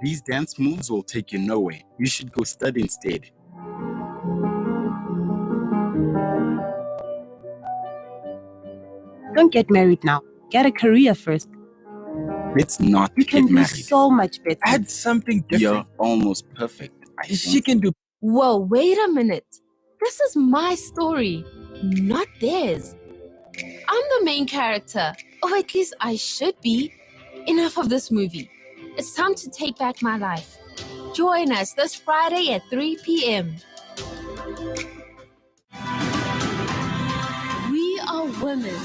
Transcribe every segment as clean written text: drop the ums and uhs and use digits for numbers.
These dance moves will take you nowhere. You should go study instead. Don't get married now. Get a career first. Let's not You can get do married. so much better. Add something different. You're almost perfect. She can do. Whoa, wait a minute. This is my story, not theirs. I'm the main character, or at least I should be. Enough of this movie. It's time to take back my life. Join us this Friday at 3 p.m. We are women.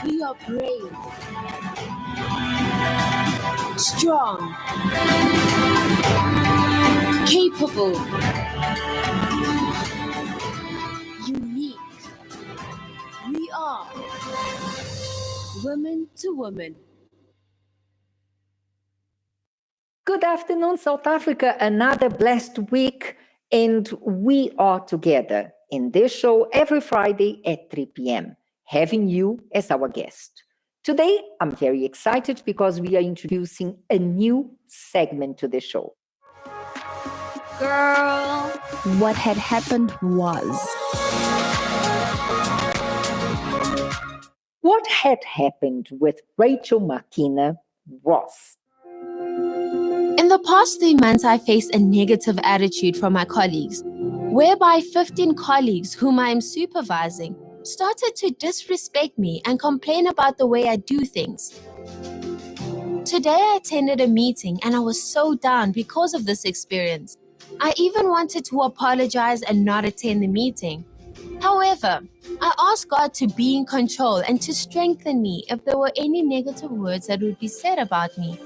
We are brave, strong, capable, unique. We are women to women. Good afternoon, South Africa. Another blessed week, and we are together in this show every Friday at 3 p.m., having you as our guest. Today, I'm very excited because we are introducing a new segment to the show. Girl, what had happened was... What had happened with Rachel Makina was... In the past 3 months, I faced a negative attitude from my colleagues, whereby 15 colleagues whom I am supervising started to disrespect me and complain about the way I do things. Today, I attended a meeting and I was so down because of this experience. I even wanted to apologize and not attend the meeting. However, I asked God to be in control and to strengthen me if there were any negative words that would be said about me.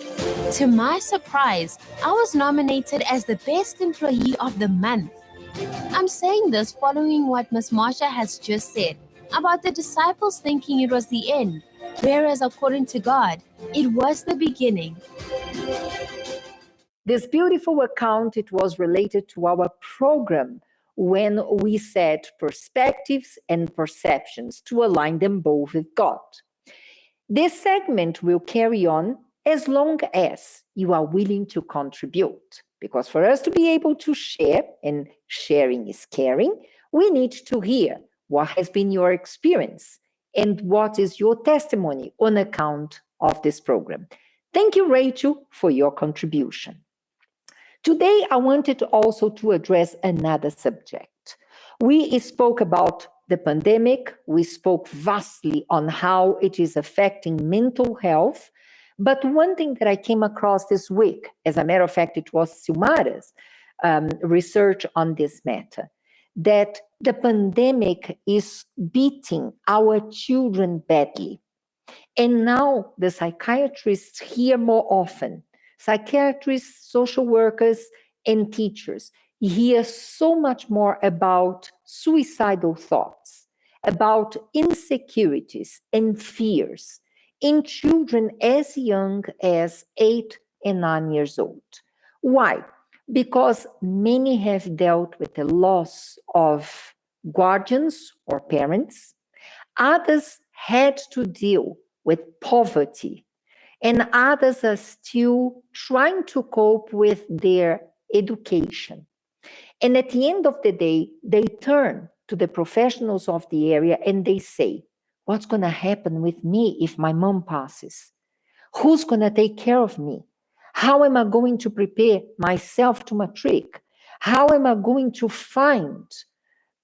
To my surprise, I was nominated as the best employee of the month. I'm saying this following what Ms. Marsha has just said about the disciples thinking it was the end, whereas according to God, it was the beginning. This beautiful account, it was related to our program when we set perspectives and perceptions to align them both with God. This segment will carry on as long as you are willing to contribute. Because for us to be able to share, and sharing is caring, we need to hear what has been your experience and what is your testimony on account of this program. Thank you, Rachel, for your contribution. Today, I wanted also to address another subject. We spoke about the pandemic. We spoke vastly on how it is affecting mental health. But one thing that I came across this week, as a matter of fact, it was Silmara's research on this matter, that the pandemic is beating our children badly. And now the psychiatrists hear more often. Psychiatrists, social workers, and teachers hear so much more about suicidal thoughts, about insecurities and fears in children as young as 8 and 9 years old. Why? Because many have dealt with the loss of guardians or parents. Others had to deal with poverty, and others are still trying to cope with their education. And at the end of the day, they turn to the professionals of the area and they say, what's going to happen with me if my mom passes? Who's going to take care of me? How am I going to prepare myself to matric? How am I going to find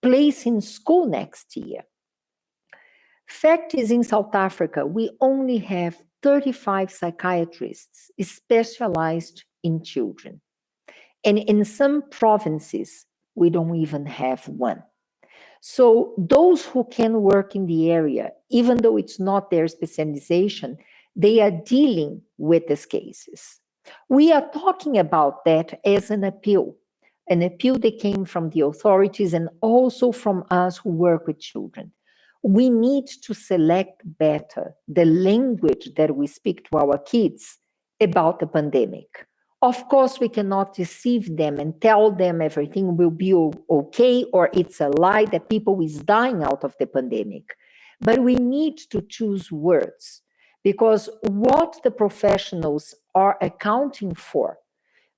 place in school next year? Fact is, in South Africa, we only have 35 psychiatrists specialized in children. And in some provinces, we don't even have one. So those who can work in the area, even though it's not their specialization, they are dealing with these cases. We are talking about that as an appeal that came from the authorities and also from us who work with children. We need to select better the language that we speak to our kids about the pandemic. Of course, we cannot deceive them and tell them everything will be okay or it's a lie that people is dying out of the pandemic. But we need to choose words because what the professionals are accounting for,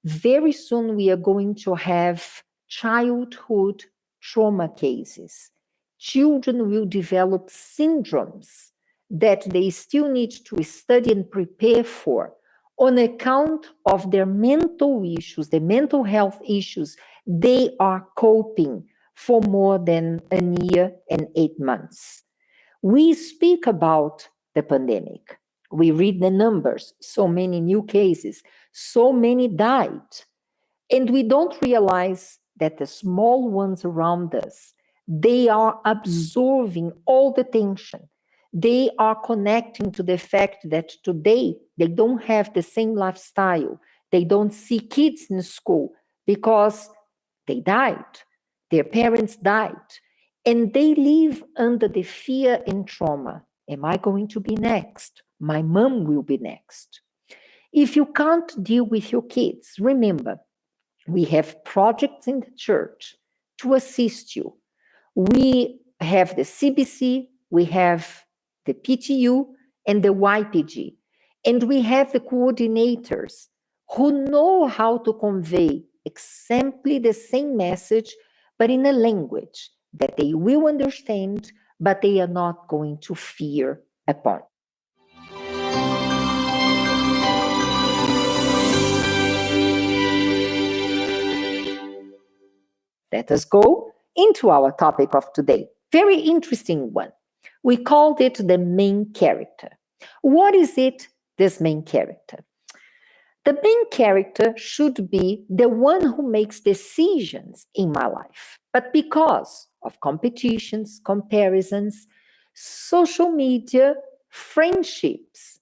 very soon we are going to have childhood trauma cases. Children will develop syndromes that they still need to study and prepare for on account of their mental issues, the mental health issues they are coping for more than a year and 8 months. We speak about the pandemic. We read the numbers, so many new cases, so many died. And we don't realize that the small ones around us, they are absorbing all the tension. They are connecting to the fact that today they don't have the same lifestyle. They don't see kids in school because they died. Their parents died. And they live under the fear and trauma. Am I going to be next? My mom will be next. If you can't deal with your kids, remember, we have projects in the church to assist you. We have the CBC, we have the PTU, and the YPG. And we have the coordinators who know how to convey exactly the same message, but in a language that they will understand, but they are not going to fear upon. Let us go into our topic of today. Very interesting one. We called it the main character. What is it, this main character? The main character should be the one who makes decisions in my life. But because of competitions, comparisons, social media, friendships,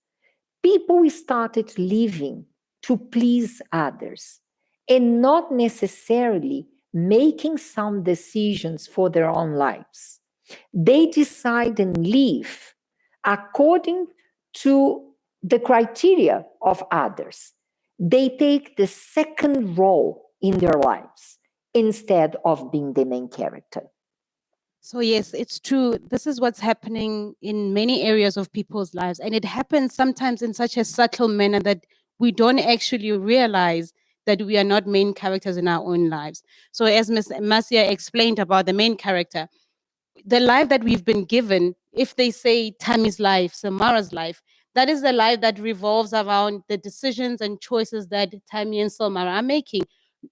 people started living to please others and not necessarily making some decisions for their own lives. They decide and live according to the criteria of others. They take the second role in their lives instead of being the main character. So yes, it's true. This is what's happening in many areas of people's lives. And it happens sometimes in such a subtle manner that we don't actually realize that we are not main characters in our own lives. So as Ms. Marcia explained about the main character, the life that we've been given, if they say Tammy's life, Samara's life, that is the life that revolves around the decisions and choices that Tammy and Samara are making.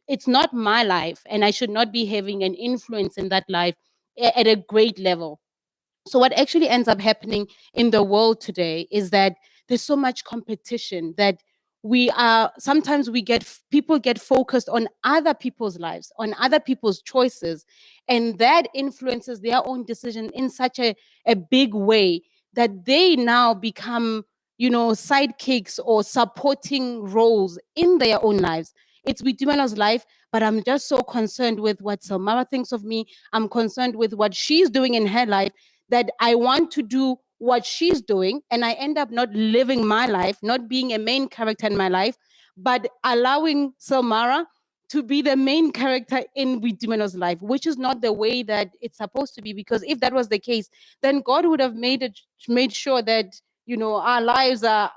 It's not my life, and I should not be having an influence in that life at a great level. So what actually ends up happening in the world today is that there's so much competition that sometimes people get focused on other people's lives, on other people's choices, and that influences their own decision in such a big way that they now become, sidekicks or supporting roles in their own lives. It's Bitumela's life, but I'm just so concerned with what Samara thinks of me. I'm concerned with what she's doing in her life, that I want to do what she's doing, and I end up not living my life, not being a main character in my life, but allowing Samara to be the main character in Bitumeno's life, which is not the way that it's supposed to be. Because if that was the case, then God would have made sure that our lives are.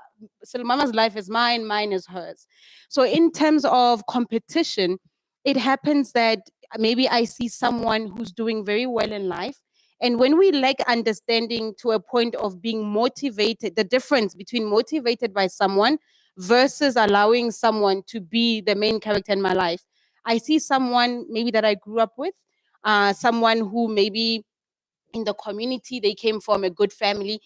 Mama's life is mine is hers. So in terms of competition, it happens that maybe I see someone who's doing very well in life. And when we lack understanding to a point of being motivated, the difference between motivated by someone versus allowing someone to be the main character in my life, I see someone maybe that I grew up with, someone who maybe in the community, they came from a good family.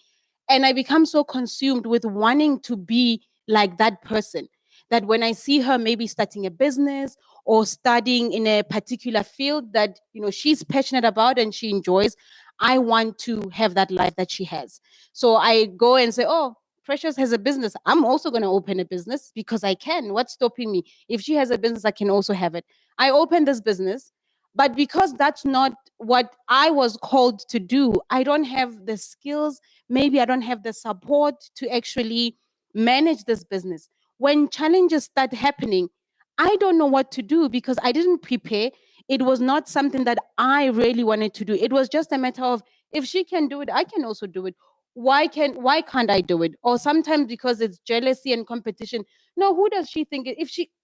And I become so consumed with wanting to be like that person that when I see her maybe starting a business or studying in a particular field that, she's passionate about and she enjoys, I want to have that life that she has. So I go and say, oh, Precious has a business. I'm also going to open a business because I can. What's stopping me? If she has a business, I can also have it. I open this business, but because that's not what I was called to do, I don't have the skills. Maybe I don't have the support to actually manage this business. When challenges start happening, I don't know what to do because I didn't prepare. It was not something that I really wanted to do. It was just a matter of, if she can do it, I can also do it. Why can't I do it? Or sometimes because it's jealousy and competition. No, who does she think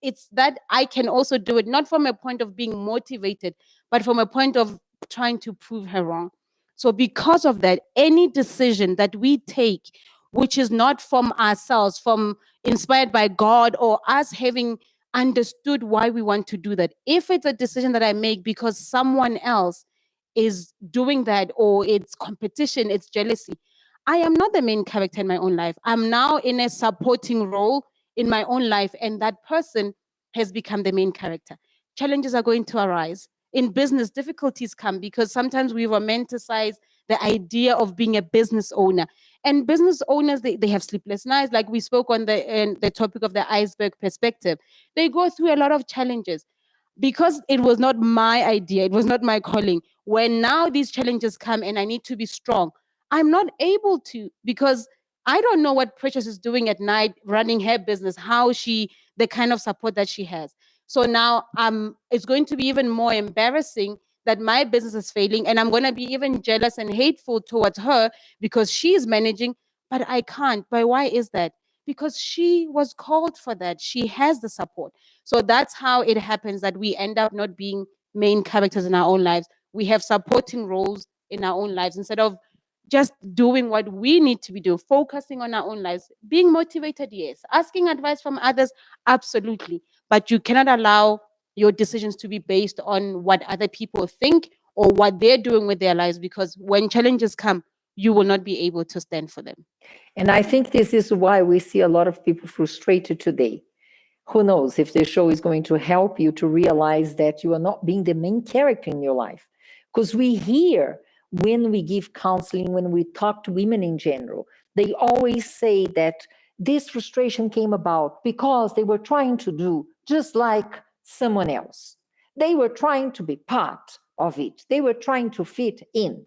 it's that I can also do it, not from a point of being motivated, but from a point of trying to prove her wrong. So because of that, any decision that we take which is not from ourselves, from inspired by God or us having understood why we want to do that. If it's a decision that I make because someone else is doing that, or it's competition, it's jealousy, I am not the main character in my own life. I'm now in a supporting role in my own life, and that person has become the main character. Challenges are going to arise. In business, difficulties come because sometimes we romanticize the idea of being a business owner. And business owners, they have sleepless nights. Like we spoke on the topic of the iceberg perspective. They go through a lot of challenges because it was not my idea, it was not my calling. When now these challenges come and I need to be strong, I'm not able to, because I don't know what Precious is doing at night running her business, the kind of support that she has. So now it's going to be even more embarrassing that my business is failing, and I'm going to be even jealous and hateful towards her because she's managing, but I can't. But why is that? Because she was called for that. She has the support. So that's how it happens that we end up not being main characters in our own lives. We have supporting roles in our own lives instead of just doing what we need to be doing, focusing on our own lives, being motivated, yes, asking advice from others, absolutely. But you cannot allow your decisions to be based on what other people think or what they're doing with their lives, because when challenges come, you will not be able to stand for them. And I think this is why we see a lot of people frustrated today. Who knows if the show is going to help you to realize that you are not being the main character in your life. Because we hear when we give counseling, when we talk to women in general, they always say that this frustration came about because they were trying to do just like someone else. They were trying to be part of it. They were trying to fit in,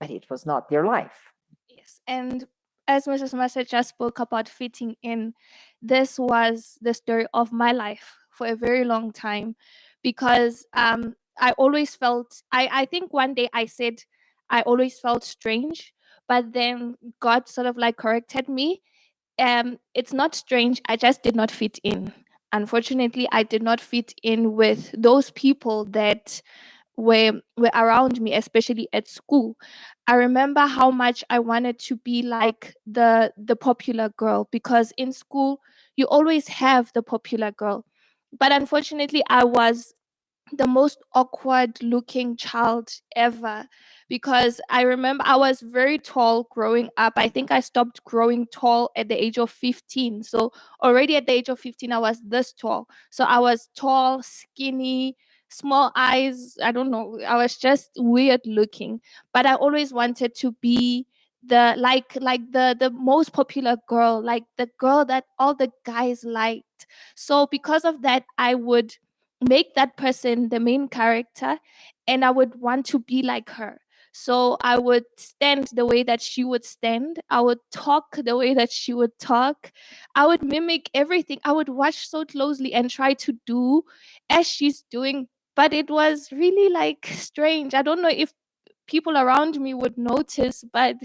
but it was not their life. Yes, and as Mrs. Mercer just spoke about fitting in, this was the story of my life for a very long time, because I always felt, I think one day I said I always felt strange, but then God sort of like corrected me. It's not strange, I just did not fit in. Unfortunately, I did not fit in with those people that were around me, especially at school. I remember how much I wanted to be like the popular girl, because in school you always have the popular girl. But unfortunately, I was the most awkward looking child ever, because I remember I was very tall growing up. I think I stopped growing tall at the age of 15. So already at the age of 15 I was this tall. So I was tall, skinny, small eyes. I don't know. I was just weird looking, but I always wanted to be the most popular girl, like the girl that all the guys liked. So because of that, I would make that person the main character, and I would want to be like her. So I would stand the way that she would stand. I would talk the way that she would talk. I would mimic everything. I would watch so closely and try to do as she's doing. But it was really like strange. I don't know if people around me would notice, but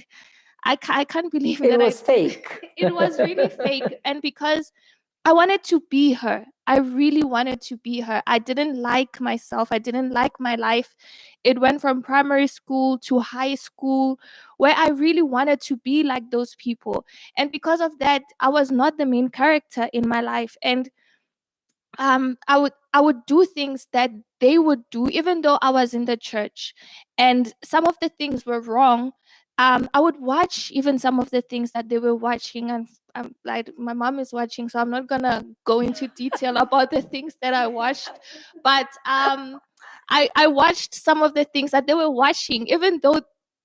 I can't believe It that was fake. it was really fake. And because I wanted to be her. I really wanted to be her. I didn't like myself. I didn't like my life. It went from primary school to high school, where I really wanted to be like those people. And because of that, I was not the main character in my life. And I would do things that they would do, even though I was in the church. And some of the things were wrong I would watch even some of the things that they were watching, and like my mom is watching, so I'm not gonna go into detail about the things that I watched, but I watched some of the things that they were watching, even though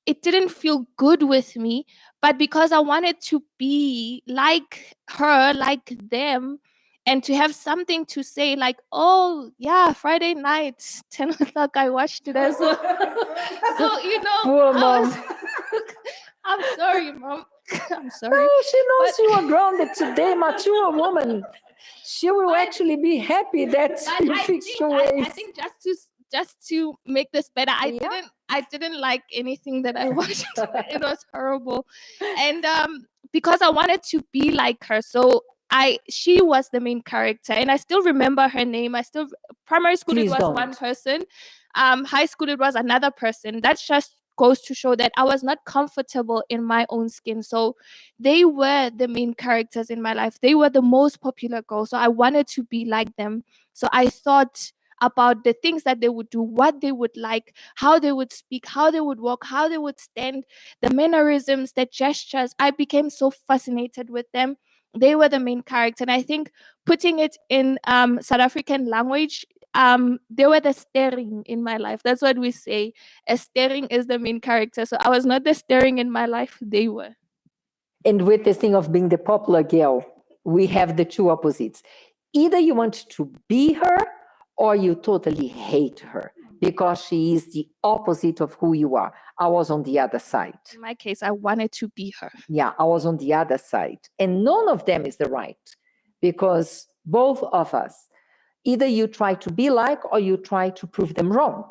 it didn't feel good with me, but because I wanted to be like her, like them, and to have something to say, like, oh yeah, Friday night, 10 o'clock, I watched it as well. So Poor I mom. was. I'm sorry, mom. I'm sorry. Oh, she knows But- you are grounded today, mature woman. She will But- actually be happy that But you fixed your I ways. think just to make this better, Yeah. I didn't like anything that I watched. It was horrible, and because I wanted to be like her, so she was the main character, and I still remember her name. Primary school Please it was don't. one person, high school it was another person. That just goes to show that I was not comfortable in my own skin. So they were the main characters in my life. They were the most popular girls, so I wanted to be like them. So I thought about the things that they would do, what they would like, how they would speak, how they would walk, how they would stand, the mannerisms, the gestures. I became so fascinated with them. They were the main character. And I think putting it in South African language, they were the staring in my life. That's what we say. A staring is the main character. So I was not the staring in my life, they were. And with this thing of being the popular girl, we have the two opposites. Either you want to be her or you totally hate her because she is the opposite of who you are. I was on the other side. In my case, I wanted to be her. Yeah, I was on the other side. And none of them is the right because both of us, either you try to be like or you try to prove them wrong.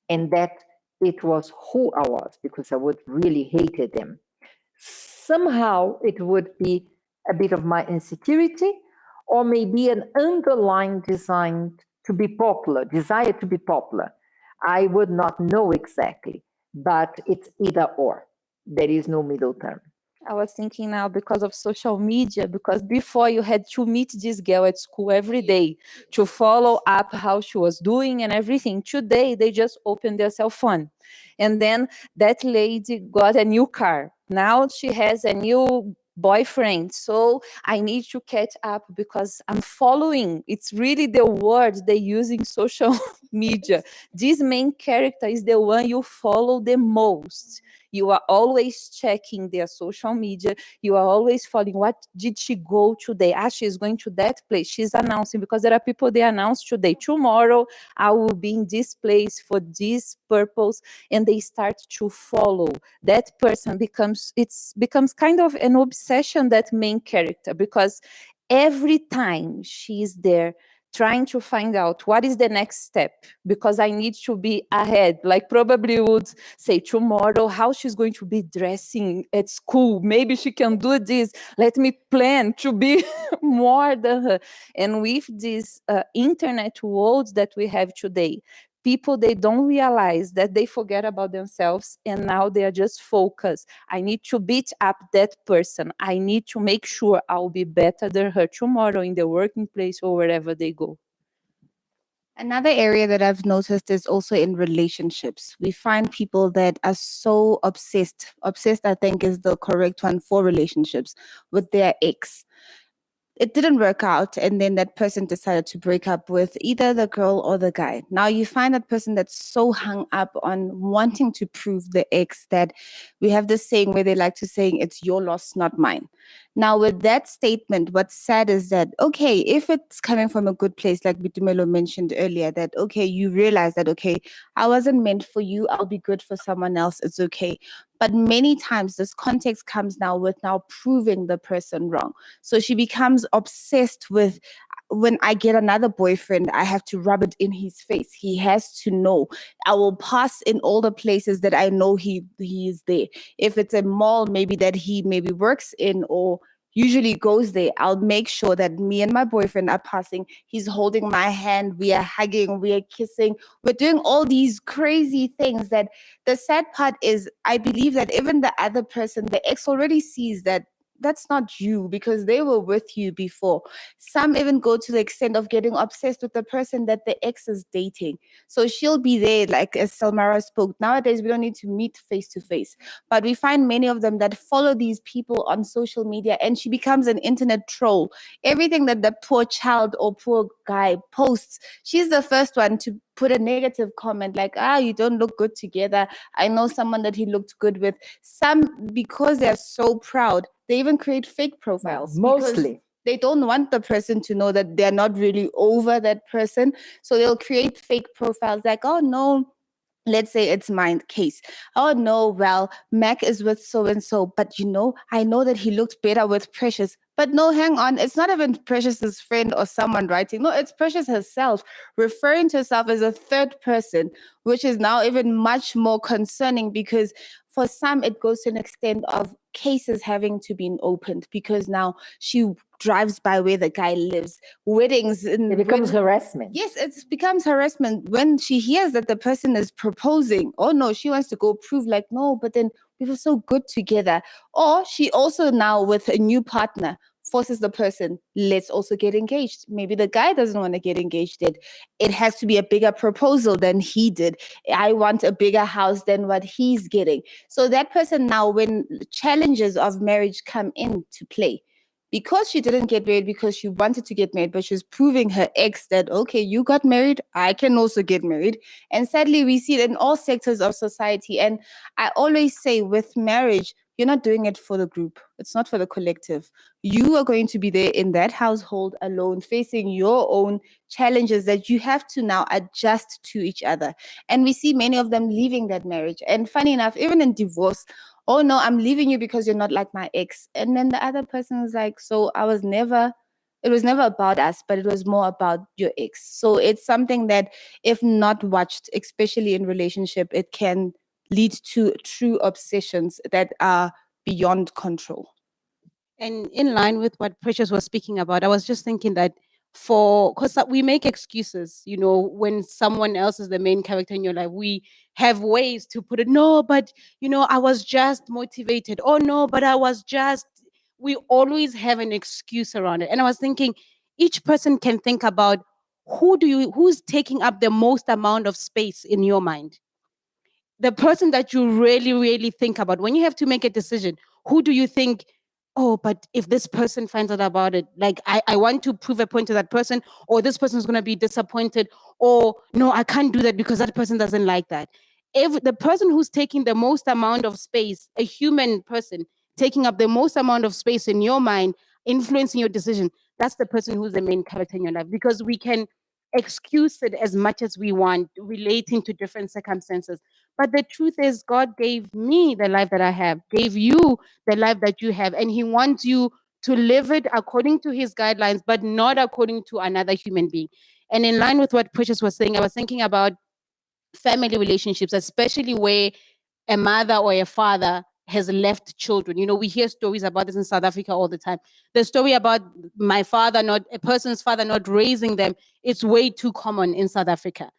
And that it was who I was because I would really hated them. Somehow it would be a bit of my insecurity or maybe an underlying desire to be popular. I would not know exactly, but it's either or. There is no middle term. I was thinking now because of social media, because before you had to meet this girl at school every day to follow up how she was doing and everything. Today, they just open their cell phone. And then that lady got a new car. Now she has a new boyfriend. So I need to catch up because I'm following. It's really the word they use in social media. This main character is the one you follow the most. You are always checking their social media. You are always following what did she go today. She's going to that place. She's announcing because there are people they announce today. Tomorrow I will be in this place for this purpose, and they start to follow that person. Becomes kind of an obsession, that main character, because every time she's there trying to find out what is the next step, because I need to be ahead. Like probably would say tomorrow how she's going to be dressing at school. Maybe she can do this. Let me plan to be more than her. And with this internet world that we have today, people, they don't realize that they forget about themselves, and now they are just focused. I need to beat up that person. I need to make sure I'll be better than her tomorrow in the working place or wherever they go. Another area that I've noticed is also in relationships. We find people that are so obsessed, I think is the correct one for relationships, with their ex. It didn't work out, and then that person decided to break up with either the girl or the guy. Now you find that person that's so hung up on wanting to prove the ex, that we have this saying where they like to say it's your loss, not mine. Now with that statement, what's sad is that, okay, if it's coming from a good place, like Bitumelo mentioned earlier, that okay, you realize that okay, I wasn't meant for you, I'll be good for someone else, it's okay. But many times this context comes now with now proving the person wrong. So she becomes obsessed with, when I get another boyfriend, I have to rub it in his face. He has to know. I will pass in all the places that I know he is there. If it's a mall, maybe that he maybe works in or usually goes there, I'll make sure that me and my boyfriend are passing. He's holding my hand. We are hugging. We are kissing. We're doing all these crazy things. That the sad part is, I believe that even the other person, the ex, already sees that that's not you, because they were with you before. Some even go to the extent of getting obsessed with the person that the ex is dating. So she'll be there, like as Selmara spoke. Nowadays, we don't need to meet face to face, but we find many of them that follow these people on social media, and she becomes an internet troll. Everything that the poor child or poor guy posts, she's the first one to put a negative comment like, you don't look good together. I know someone that he looked good with. Some, because they're so proud, they even create fake profiles. Mostly. They don't want the person to know that they're not really over that person. So they'll create fake profiles like, oh no, let's say it's my case. Oh no, well, Mac is with so and so, but I know that he looked better with Precious. But no, hang on, it's not even Precious's friend or someone writing. No, it's Precious herself, referring to herself as a third person, which is now even much more concerning, because for some it goes to an extent of cases having to be opened, because now she drives by where the guy lives, weddings. It becomes harassment. Yes, it becomes harassment when she hears that the person is proposing. Oh no, she wants to go prove like, no, but then we were so good together. Or she also now with a new partner forces the person, let's also get engaged. Maybe the guy doesn't want to get engaged yet. It has to be a bigger proposal than he did. I want a bigger house than what he's getting. So that person now, when challenges of marriage come into play, because she didn't get married because she wanted to get married, but she's proving her ex that, okay, you got married, I can also get married. And sadly, we see it in all sectors of society. And I always say with marriage, you're not doing it for the group. It's not for the collective. You are going to be there in that household alone, facing your own challenges that you have to now adjust to each other. And we see many of them leaving that marriage. And funny enough, even in divorce, oh no, I'm leaving you because you're not like my ex. And then the other person is like, so it was never about us, but it was more about your ex. So it's something that if not watched, especially in relationship, it can lead to true obsessions that are beyond control. And in line with what Precious was speaking about, I was just thinking that because we make excuses, when someone else is the main character in your life, we have ways to put it. No, but, I was just motivated. Oh, no, but we always have an excuse around it. And I was thinking, each person can think about who's taking up the most amount of space in your mind, the person that you really, really think about when you have to make a decision. Who do you think, oh, but if this person finds out about it, like I want to prove a point to that person, or this person is going to be disappointed, or no, I can't do that because that person doesn't like that. If the person who's taking the most amount of space, a human person taking up the most amount of space in your mind, influencing your decision, that's the person who's the main character in your life, because we can excuse it as much as we want, relating to different circumstances. But the truth is, God gave me the life that I have, gave you the life that you have, and He wants you to live it according to His guidelines, but not according to another human being. And in line with what Precious was saying, I was thinking about family relationships, especially where a mother or a father has left children. We hear stories about this in South Africa all the time. The story about a person's father not raising them, it's way too common in South Africa.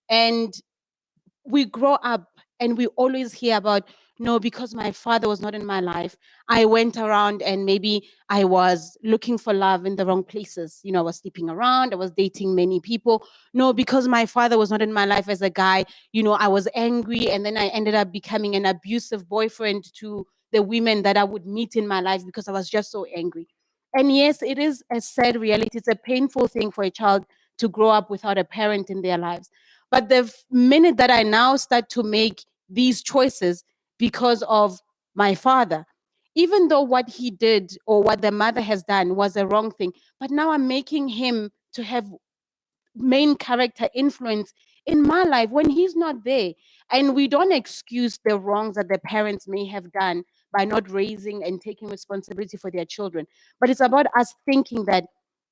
And we grow up and we always hear about, no, because my father was not in my life, I went around and maybe I was looking for love in the wrong places. I was sleeping around, I was dating many people. No, because my father was not in my life as a guy, I was angry, and then I ended up becoming an abusive boyfriend to the women that I would meet in my life because I was just so angry. And yes, it is a sad reality. It's a painful thing for a child to grow up without a parent in their lives. But the minute that I now start to make these choices because of my father, even though what he did or what the mother has done was a wrong thing, but now I'm making him to have main character influence in my life when he's not there. And we don't excuse the wrongs that the parents may have done by not raising and taking responsibility for their children. But it's about us thinking that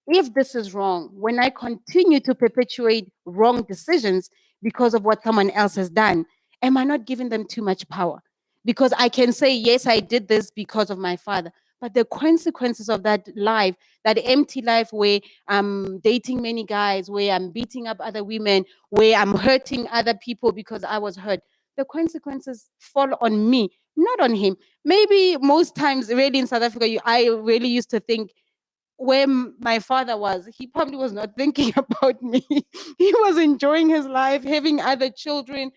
if this is wrong, when I continue to perpetuate wrong decisions because of what someone else has done, am I not giving them too much power? Because I can say, yes, I did this because of my father, but the consequences of that life, that empty life where I'm dating many guys, where I'm beating up other women, where I'm hurting other people because I was hurt, the consequences fall on me, not on him. Maybe most times, really in South Africa, I really used to think where my father was, he probably was not thinking about me. He was enjoying his life, having other children,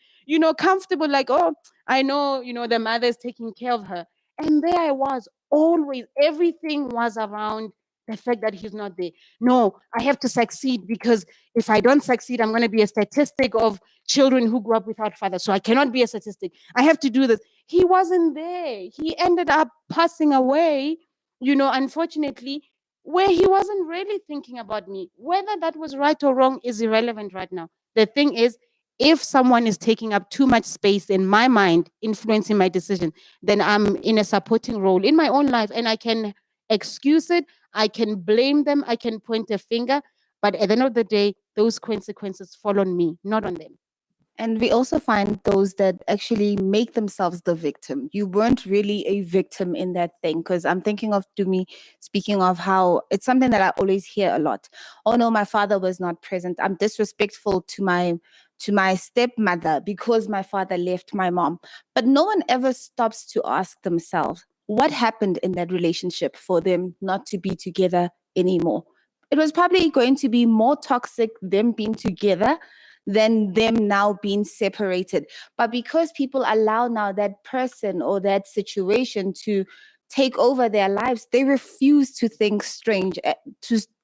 comfortable, like, oh, I know, the mother's taking care of her. And there I was, always, everything was around the fact that he's not there. No, I have to succeed because if I don't succeed, I'm going to be a statistic of children who grew up without fathers. So I cannot be a statistic. I have to do this. He wasn't there. He ended up passing away, unfortunately, where he wasn't really thinking about me. Whether that was right or wrong is irrelevant right now. The thing is, if someone is taking up too much space in my mind, influencing my decision, then I'm in a supporting role in my own life and I can excuse it. I can blame them. I can point a finger. But at the end of the day, those consequences fall on me, not on them. And we also find those that actually make themselves the victim. You weren't really a victim in that thing. Because I'm thinking of Dumi speaking of how it's something that I always hear a lot. Oh no, my father was not present. I'm disrespectful to my stepmother because my father left my mom. But no one ever stops to ask themselves what happened in that relationship for them not to be together anymore. It was probably going to be more toxic them being together than them now being separated. But because people allow now that person or that situation to take over their lives, they refuse to think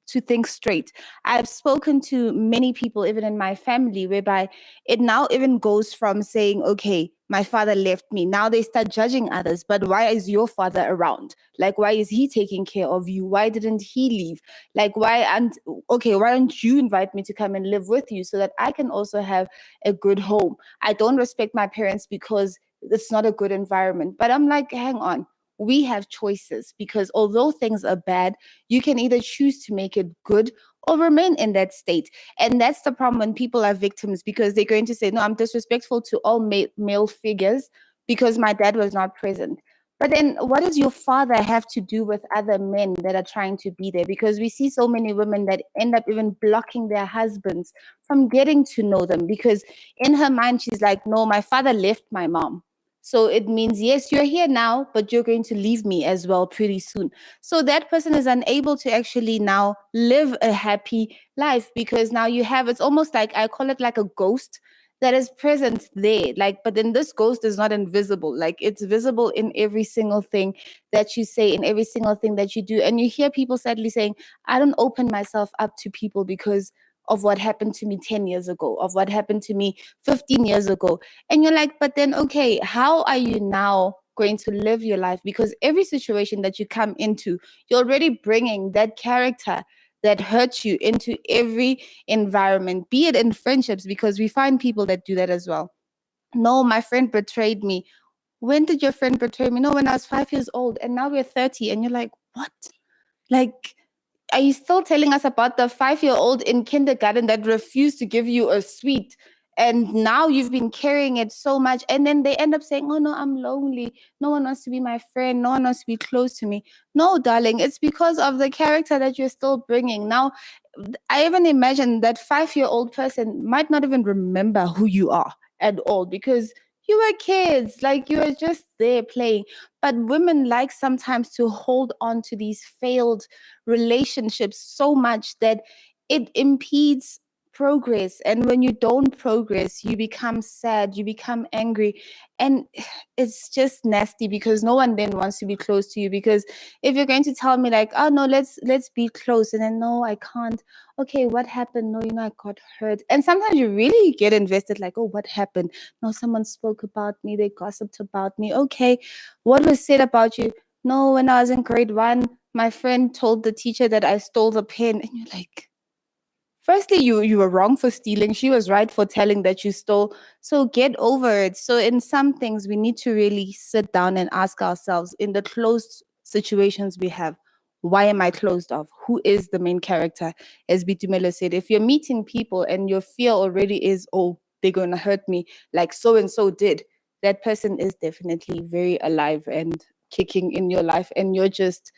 to think straight. I've spoken to many people, even in my family, whereby it now even goes from saying, okay, my father left me. Now they start judging others. But why is your father around? Like, why is he taking care of you? Why didn't he leave? Like, why don't you invite me to come and live with you so that I can also have a good home? I don't respect my parents because it's not a good environment. But I'm like, hang on. We have choices because although things are bad, you can either choose to make it good or remain in that state. And that's the problem when people are victims, because they're going to say, no, I'm disrespectful to all male figures because my dad was not present. But then what does your father have to do with other men that are trying to be there? Because we see so many women that end up even blocking their husbands from getting to know them because in her mind, she's like, no, my father left my mom. So it means, yes, you're here now, but you're going to leave me as well pretty soon. So that person is unable to actually now live a happy life because now it's almost like, I call it like a ghost that is present there. Like, but then this ghost is not invisible. Like, it's visible in every single thing that you say, in every single thing that you do. And you hear people sadly saying, I don't open myself up to people because of what happened to me 10 years ago, of what happened to me 15 years ago. And you're like, but then, okay, how are you now going to live your life? Because every situation that you come into, you're already bringing that character that hurts you into every environment, be it in friendships, because we find people that do that as well. No, my friend betrayed me. When did your friend betray me? No, when I was 5 years old, and now we're 30. And you're like, what? Like, are you still telling us about the 5-year-old in kindergarten that refused to give you a sweet? And now you've been carrying it so much. And then they end up saying, oh, no, I'm lonely. No one wants to be my friend. No one wants to be close to me. No, darling, it's because of the character that you're still bringing. Now, I even imagine that 5-year-old person might not even remember who you are at all because you were kids, like you were just there playing. But women like sometimes to hold on to these failed relationships so much that it impedes progress. And when you don't progress, you become sad, you become angry, and it's just nasty because no one then wants to be close to you. Because if you're going to tell me like, oh no, let's be close, and then no, I can't. Okay, what happened? No, I got hurt. And sometimes you really get invested, like, oh, what happened? No, someone spoke about me, they gossiped about me. Okay, what was said about you? No, when I was in grade 1, my friend told the teacher that I stole the pen. And you're like, firstly, you were wrong for stealing. She was right for telling that you stole. So get over it. So in some things, we need to really sit down and ask ourselves, in the closed situations we have, why am I closed off? Who is the main character? As Bitumelo said, if you're meeting people and your fear already is, oh, they're going to hurt me, like so-and-so did, that person is definitely very alive and kicking in your life. And you're just,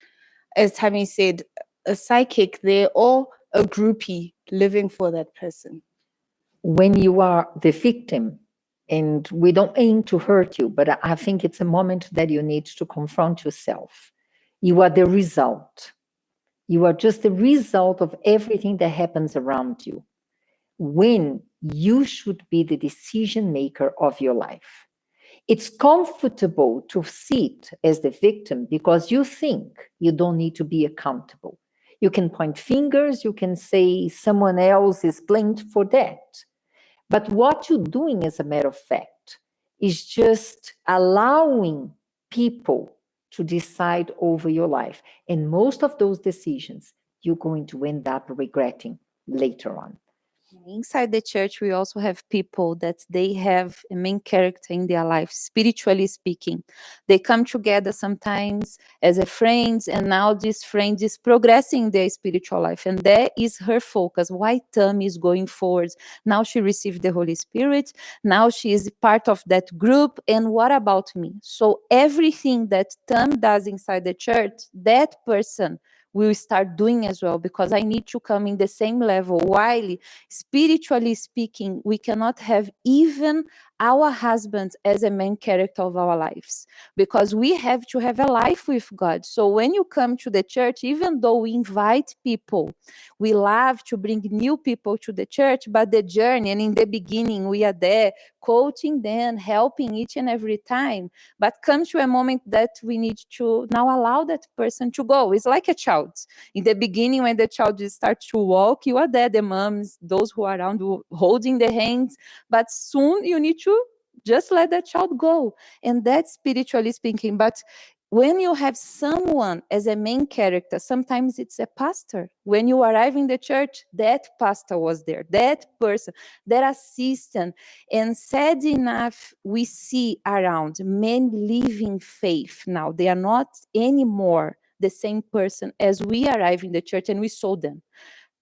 as Tammy said, a psychic there or a groupie living for that person. When you are the victim, And we don't aim to hurt you, but I think it's a moment that you need to confront yourself. You are the result. You are just the result of everything that happens around you, when you should be the decision maker of your life. It's comfortable to sit as the victim because you think you don't need to be accountable. You can point fingers, you can say someone else is blamed for that. But what you're doing, as a matter of fact, is just allowing people to decide over your life. And most of those decisions, you're going to end up regretting later on. Inside the church, we also have people that they have a main character in their life, spiritually speaking. They come together sometimes as a friends, and now this friend is progressing their spiritual life, and that is her focus. Why Tam is going forward? Now she received the Holy Spirit. Now she is part of that group. And what about me? So everything that Tam does inside the church, that person will start doing as well, because I need to come in the same level. While spiritually speaking, we cannot have even our husbands as a main character of our lives, because we have to have a life with God. So when you come to the church, even though we invite people, we love to bring new people to the church, but the journey, and in the beginning, we are there coaching them, helping each and every time, but comes to a moment that we need to now allow that person to go. It's like a child. In the beginning, when the child starts to walk, you are there, the moms, those who are around holding the hands, but soon you need to just let that child go. And that's spiritually speaking. But when you have someone as a main character, sometimes it's a pastor. When you arrive in the church, that pastor was there, that person, that assistant. And sad enough, we see around men living faith now. They are not anymore the same person as we arrive in the church and we saw them.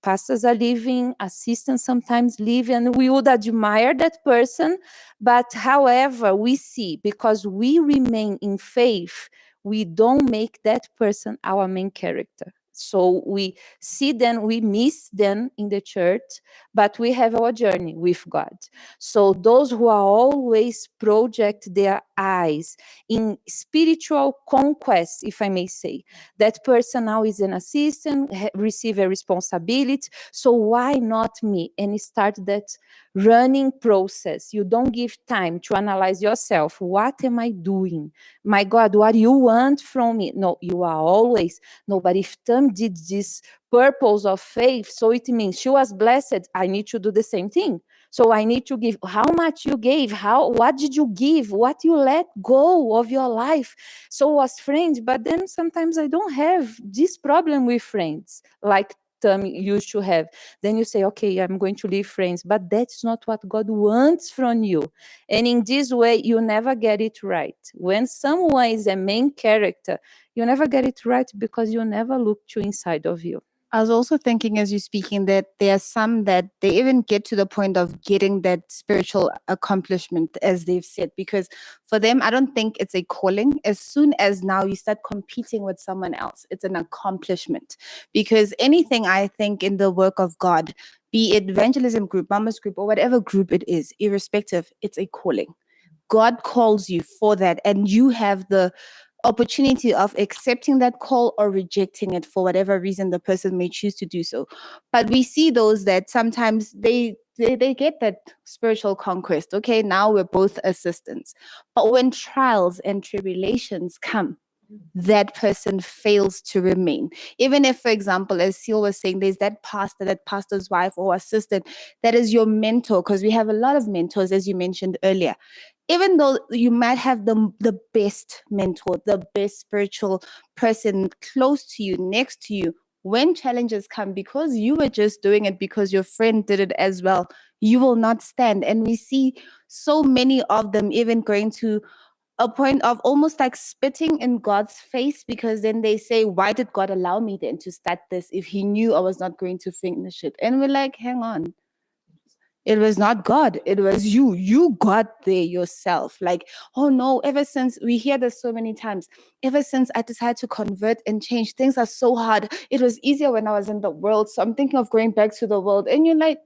Pastors are leaving, assistants sometimes leave, and we would admire that person. But however, we see, because we remain in faith, we don't make that person our main character. So we see them, we miss them in the church, but we have our journey with God. So those who are always project their eyes in spiritual conquest, if I may say, that person now is an assistant, receive a responsibility, so why not me? And start that running process. You don't give time to analyze yourself. What am I doing? My God, what do you want from me? No, you are always, no, but if Tam did this purpose of faith, so it means she was blessed, I need to do the same thing. So I need to give. How much you gave? What did you give? What you let go of your life? So was friends, but then sometimes I don't have this problem with friends like Tam used to have. Then you say, okay, I'm going to leave friends, but that's not what God wants from you. And in this way, you never get it right. When someone is a main character, you never get it right because you never look to inside of you. I was also thinking as you're speaking that there are some that they even get to the point of getting that spiritual accomplishment, as they've said, because for them, I don't think it's a calling. As soon as now you start competing with someone else, it's an accomplishment. Because anything, I think, in the work of God, be it evangelism group, mamas group, or whatever group it is, irrespective, it's a calling. God calls you for that, and you have the opportunity of accepting that call or rejecting it for whatever reason the person may choose to do so. But we see those that sometimes they get that spiritual conquest. Okay, now we're both assistants. But when trials and tribulations come, that person fails to remain. Even if, for example, as Seal was saying, there's that pastor, that pastor's wife or assistant that is your mentor, because we have a lot of mentors, as you mentioned earlier. Even though you might have the best mentor, the best spiritual person close to you, next to you, when challenges come, because you were just doing it because your friend did it as well, you will not stand. And we see so many of them even going to a point of almost like spitting in God's face, because then they say, why did God allow me then to start this if he knew I was not going to finish it? And we're like, hang on. It was not God. It was you. You got there yourself. Like, oh no, ever since we hear this so many times, ever since I decided to convert and change, things are so hard. It was easier when I was in the world. So I'm thinking of going back to the world. And you're like,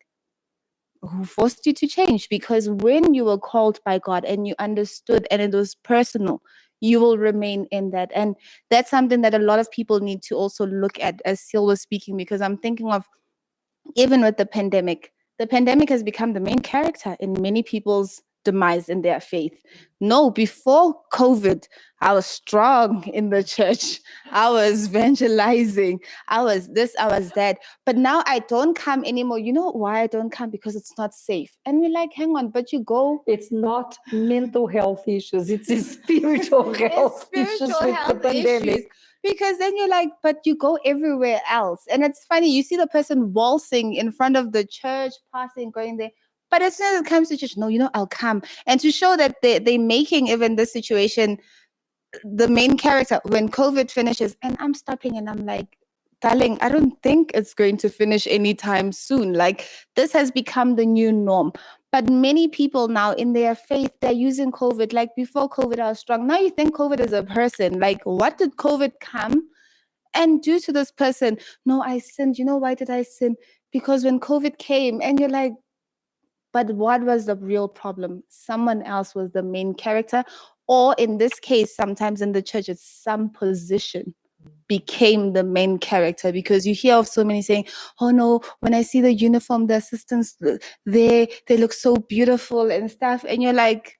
who forced you to change, because when you were called by God and you understood and it was personal, you will remain in that. And that's something that a lot of people need to also look at, as Sil was speaking, because I'm thinking of, even with the pandemic has become the main character in many people's demise in their faith. No, before COVID, I was strong in the church. I was evangelizing. I was this, I was that. But now I don't come anymore. You know why I don't come? Because it's not safe. And we're like, hang on, but you go. It's not mental health issues, it's spiritual health issues with the pandemic. Because then you're like, but you go everywhere else. And it's funny, you see the person waltzing in front of the church, passing, going there. But as soon as it comes to church, no, I'll come. And to show that they're making even this situation the main character when COVID finishes. And I'm stopping and I'm like, darling, I don't think it's going to finish anytime soon. Like, this has become the new norm. But many people now in their faith, they're using COVID. Like, before COVID, I was strong. Now you think COVID is a person. Like, what did COVID come and do to this person? No, I sinned. Why did I sin? Because when COVID came, and you're like, but what was the real problem? Someone else was the main character. Or in this case, sometimes in the church, it's some position became the main character, because you hear of so many saying, oh no, when I see the uniform, the assistants, they look so beautiful and stuff. And you're like,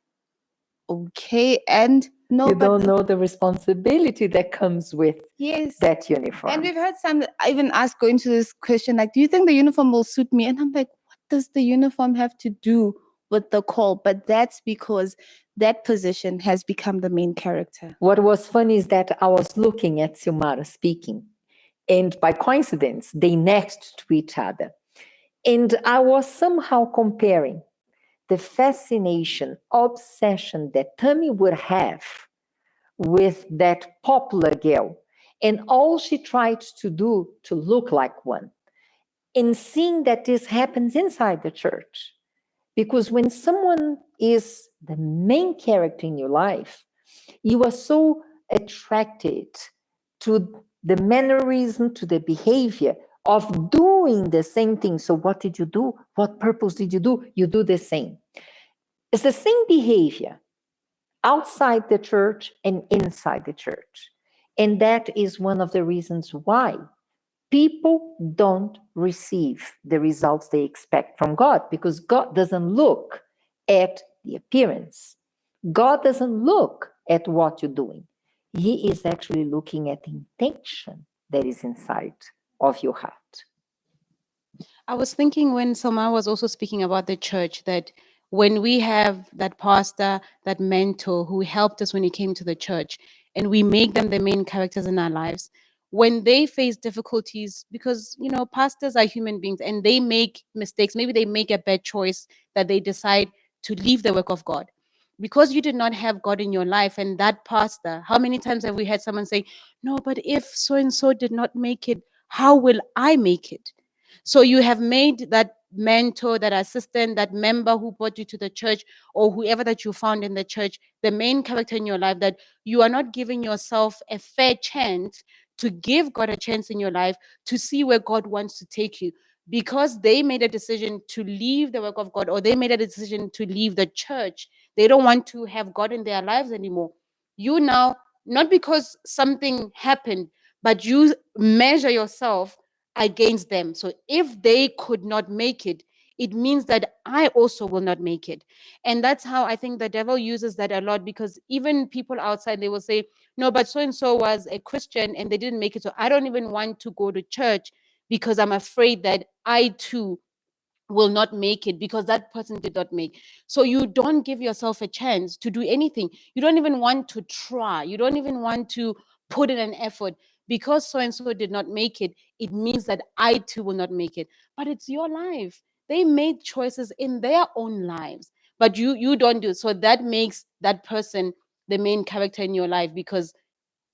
okay, and no, You but don't know the responsibility that comes with yes. that uniform. And we've heard some even ask, going to this question, like, do you think the uniform will suit me? And I'm like, what does the uniform have to do with the call? But that's because that position has become the main character. What was funny is that I was looking at Silmara speaking, and by coincidence, they next to each other. And I was somehow comparing the fascination, obsession that Tammy would have with that popular girl, and all she tried to do to look like one, and seeing that this happens inside the church. Because when someone is the main character in your life, you are so attracted to the mannerism, to the behavior of doing the same thing. So what did you do? What purpose did you do? You do the same. It's the same behavior outside the church and inside the church. And that is one of the reasons why people don't receive the results they expect from God, because God doesn't look at the appearance. God doesn't look at what you're doing. He is actually looking at the intention that is inside of your heart. I was thinking when Selma was also speaking about the church, that when we have that pastor, that mentor who helped us when he came to the church, and we make them the main characters in our lives, when they face difficulties, because pastors are human beings and they make mistakes, maybe they make a bad choice that they decide to leave the work of God. Because you did not have God in your life, and that pastor, how many times have we had someone say, no, but if so and so did not make it, how will I make it? So you have made that mentor, that assistant, that member who brought you to the church, or whoever that you found in the church, the main character in your life, that you are not giving yourself a fair chance to give God a chance in your life to see where God wants to take you. Because they made a decision to leave the work of God, or they made a decision to leave the church. They don't want to have God in their lives anymore. You now, not because something happened, but you measure yourself against them. So if they could not make it, it means that I also will not make it. And that's how I think the devil uses that a lot, because even people outside, they will say, no, but so and so was a Christian and they didn't make it, so I don't even want to go to church because I'm afraid that I too will not make it because that person did not make. So you don't give yourself a chance to do anything. You don't even want to try. You don't even want to put in an effort. Because so and so did not make it, it means that I too will not make it. But it's your life. They made choices in their own lives, but you don't do. So that makes that person the main character in your life, because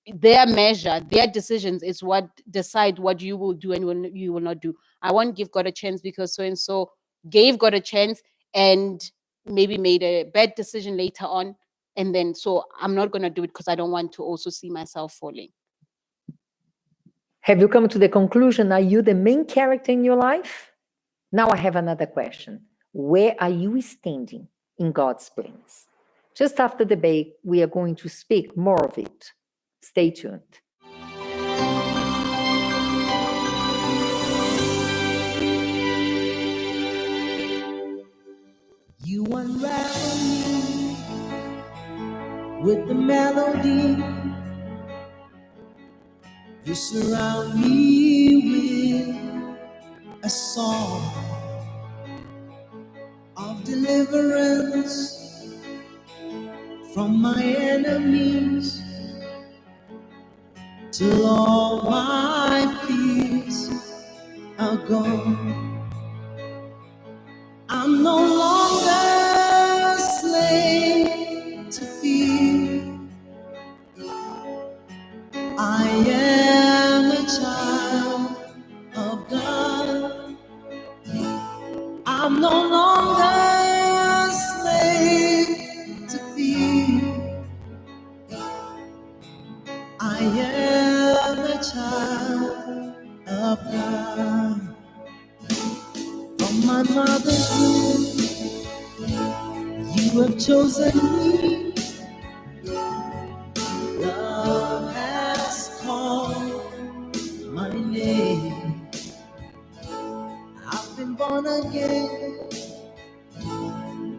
their measure, their decisions is what decide what you will do and what you will not do. I won't give God a chance because so and so gave God a chance and maybe made a bad decision later on. And then so I'm not going to do it because I don't want to also see myself falling. Have you come to the conclusion? Are you the main character in your life? Now I have another question. Where are you standing in God's plans? Just after the break, we are going to speak more of it. Stay tuned. You unravel me with the melody. You surround me with a song of deliverance from my enemies, till all my fears are gone. I'm no longer a slave to fear. I am a child of God. I'm no longer a slave to fear. I am a child of God. From my mother's womb, you have chosen me. Love has called my name. I've been born again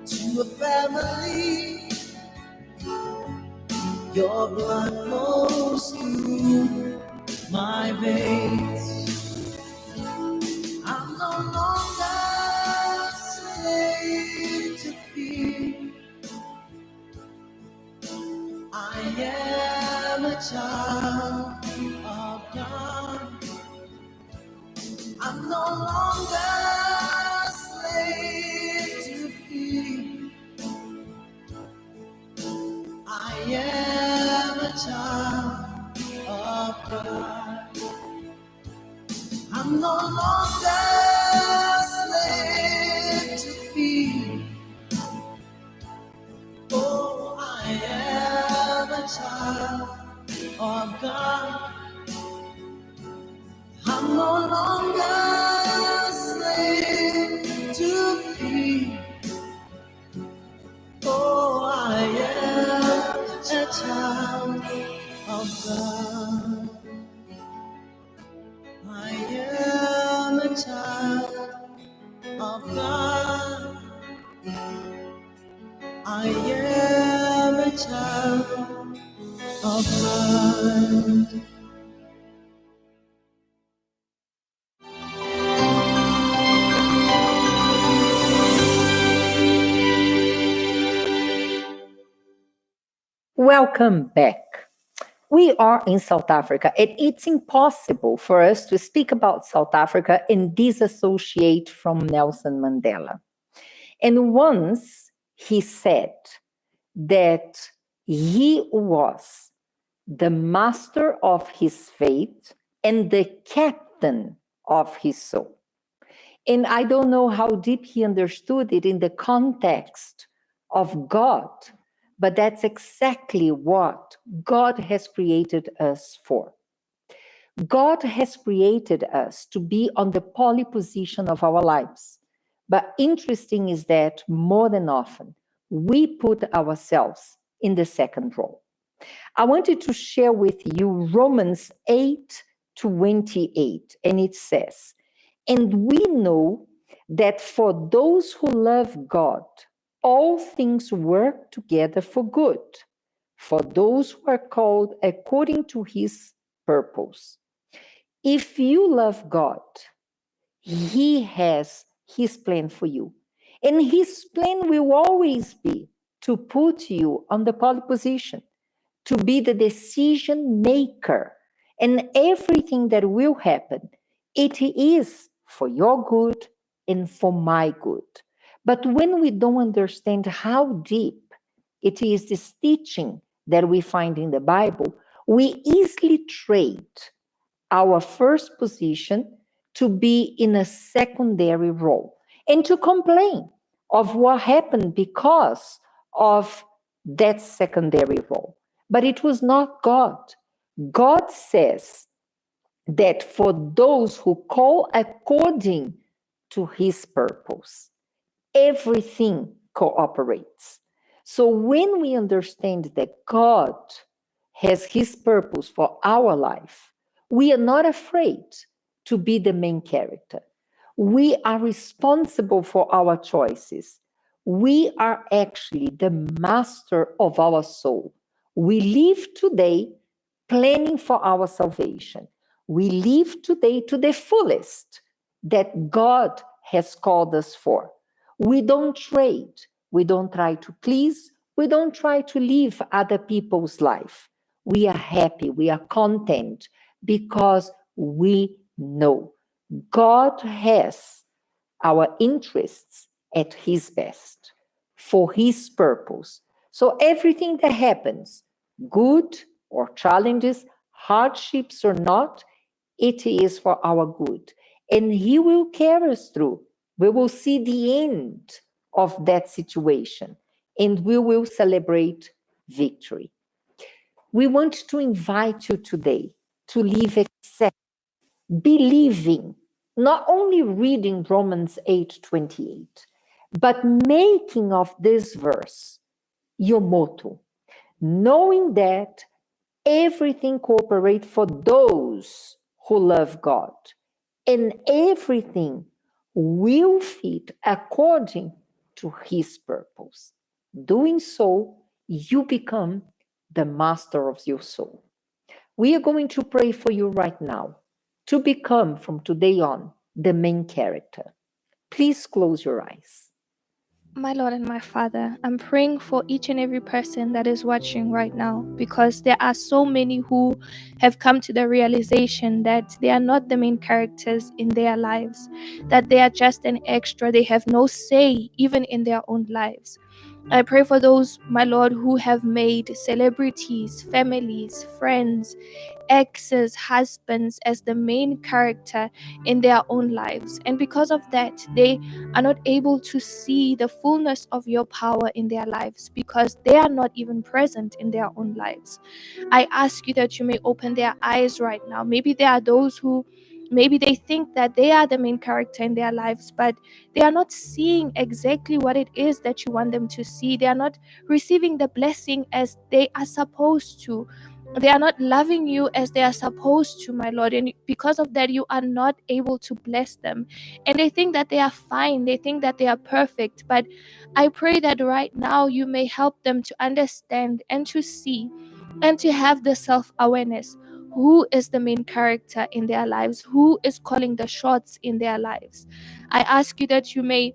to a family. Your blood flows through my veins. I'm no longer a slave to fear. I am a child of God. I'm no longer a slave to fear. I am a child of God. I'm no longer a slave to fear. Oh, I am a child of God. I'm no longer a slave to fear. Oh, I am a child of God. I am a child of God. I am a child of God. Welcome back. We are in South Africa, and it's impossible for us to speak about South Africa and disassociate from Nelson Mandela. And once he said that he was the master of his fate and the captain of his soul. And I don't know how deep he understood it in the context of God, but that's exactly what God has created us for. God has created us to be on the pole position of our lives. But interesting is that more than often, we put ourselves in the second row. I wanted to share with you Romans 8:28, and it says, "And we know that for those who love God, all things work together for good, for those who are called according to his purpose." If you love God, he has his plan for you. And his plan will always be to put you on the pole position, to be the decision maker. And everything that will happen, it is for your good and for my good. But when we don't understand how deep it is this teaching that we find in the Bible, we easily trade our first position to be in a secondary role and to complain of what happened because of that secondary role. But it was not God. God says that for those who call according to his purpose, everything cooperates. So when we understand that God has his purpose for our life, we are not afraid to be the main character. We are responsible for our choices. We are actually the master of our soul. We live today planning for our salvation. We live today to the fullest that God has called us for. We don't trade. We don't try to please. We don't try to live other people's life. We are happy. We are content because we know God has our interests at his best for his purpose. So everything that happens, good or challenges, hardships or not, it is for our good. And he will carry us through. We will see the end of that situation and we will celebrate victory. We want to invite you today to live believing, not only reading Romans 8:28, but making of this verse your motto, knowing that everything cooperates for those who love God, and everything will fit according to his purpose. Doing so, you become the master of your soul. We are going to pray for you right now to become, from today on, the main character. Please close your eyes. My Lord and my Father, I'm praying for each and every person that is watching right now, because there are so many who have come to the realization that they are not the main characters in their lives, that they are just an extra. They have no say even in their own lives. I pray for those, my Lord, who have made celebrities, families, friends, exes, husbands as the main character in their own lives. And because of that, they are not able to see the fullness of your power in their lives because they are not even present in their own lives. I ask you that you may open their eyes right now. Maybe there are those who maybe they think that they are the main character in their lives, but they are not seeing exactly what it is that you want them to see. They are not receiving the blessing as they are supposed to. They are not loving you as they are supposed to, my Lord. And because of that, you are not able to bless them. And they think that they are fine. They think that they are perfect. But I pray that right now you may help them to understand and to see and to have the self-awareness. Who is the main character in their lives? Who is calling the shots in their lives? I ask you that you may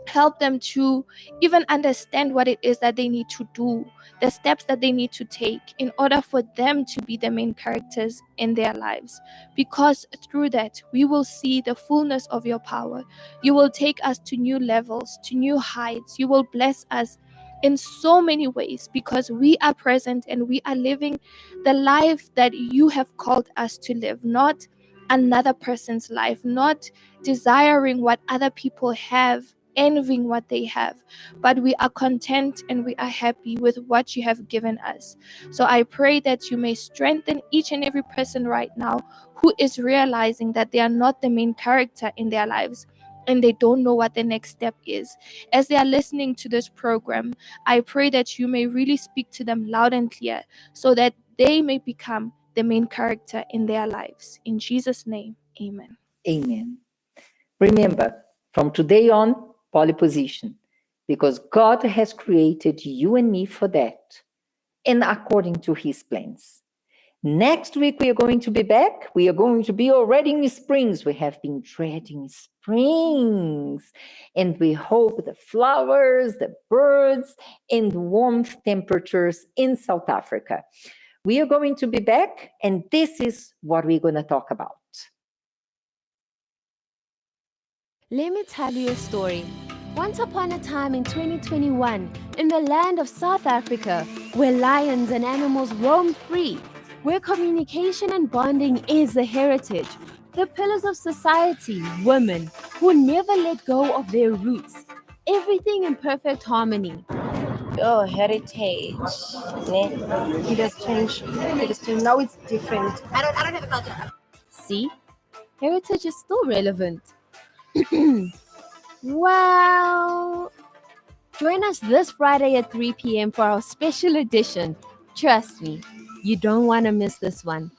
help them to even understand what it is that they need to do, the steps that they need to take in order for them to be the main characters in their lives. Because through that, we will see the fullness of your power. You will take us to new levels, to new heights. You will bless us in so many ways because we are present and we are living the life that you have called us to live, not another person's life, not desiring what other people have, envying what they have, but we are content and we are happy with what you have given us. So I pray that you may strengthen each and every person right now who is realizing that they are not the main character in their lives and they don't know what the next step is. As they are listening to this program, I pray that you may really speak to them loud and clear so that they may become the main character in their lives. In Jesus' name, amen. Amen. Remember, from today on, pole position, because God has created you and me for that, and according to his plans. Next week, we are going to be back. We are going to be already in springs. We have been dreading springs, and we hope the flowers, the birds, and warm temperatures in South Africa. We are going to be back, and this is what we're going to talk about. Let me tell you a story. Once upon a time in 2021, in the land of South Africa, where lions and animals roam free, where communication and bonding is a heritage, the pillars of society, women, who never let go of their roots, everything in perfect harmony. Oh, heritage. It has changed. It has changed. Now it's different. I don't have a culture. See, heritage is still relevant. Well, join us this Friday at 3 p.m. for our special edition. Trust me, you don't want to miss this one.